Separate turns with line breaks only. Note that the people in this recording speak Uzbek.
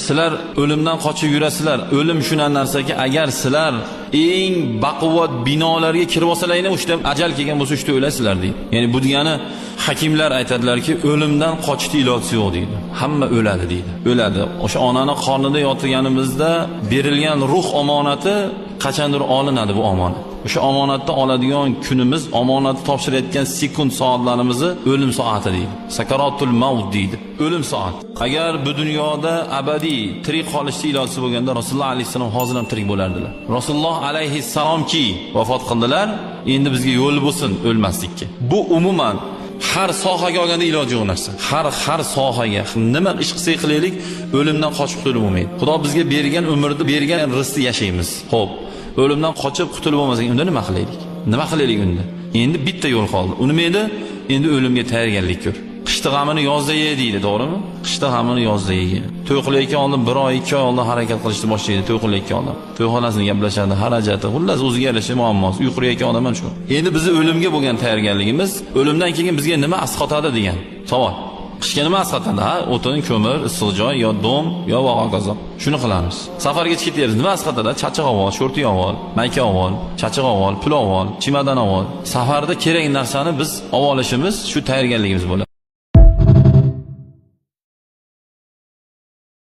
Sizlar o'limdan qochib yurasizlar. O'lim shunday narsaki, agar sizlar eng baquvvat binolarga kirib olsalaringlar, o'shda ajal kelgan bo'lsa, o'shda o'lasizlar deydi. Ya'ni bu degani hakimlar aytadilarki, o'limdan qochishni iloji yo'q deydi. Hamma o'ladi deydi. O'ladi. O'sha onani qornida yotganimizda berilgan ruh omonati qachondir olinadi bu omonat. O'sha omonatni oladigan kunimiz, omonatni topshirayotgan sekund soatlarimizni o'lim soati deydi. Sakaratul maut deydi. O'lim soati. Agar bu dunyoda abadiy tirik qolishni iloji bo'lganda Rasululloh alayhisalom hozir ham tirik bo'lardilar. Rasululloh alayhisalomki vafot qildilar, endi bizga yo'l bo'lsin o'lmaslikka. Bu umuman har sohaga olganda iloji yo'q narsa. Har sohaga nima ish qilsak qilaylik, o'limdan qochib qutulib bo'lmaydi. Xudo bizga bergan umrni, bergan rizqni yashaymiz. Xo'p, o'limdan qochib qutulib bo'lmasak, unda nima qilaylik? Nima qilaylik unda? Endi bitta yo'l qoldi. U nima edi? Endi o'limga tayyorgarlik ko'r. Qishda g'amini yozda ye deydi, to'g'rimi? Qishda g'amini yozda ye. To'y qilayotgan oldin 1 oy, 2 oy oldin harakat qilishni boshlaydi, to'y qilayotgan odam. To'yxonasini gaplashadi, xarajati, xullas o'ziga yarasha muammosi. Uy qurayotgan odam ham shu. Endi bizni o'limga bo'lgan tayyorgarligimiz, o'limdan keyin bizga nima asqotadi degan savol. Qishga nima asqotadi? Ha, o'tin, ko'mir, issiq joy, yo dom, yo vog'ozob. Shuni qilamiz. Safarga chiqib ketyapmiz. Nima asqotadi? Chachiq avval, sho'rti avval, mayka avval, chachiq avval, pul avval, chimadan avval. Safarda kerak narsani biz olishimiz shu tayyorgarligimiz bo'ladi.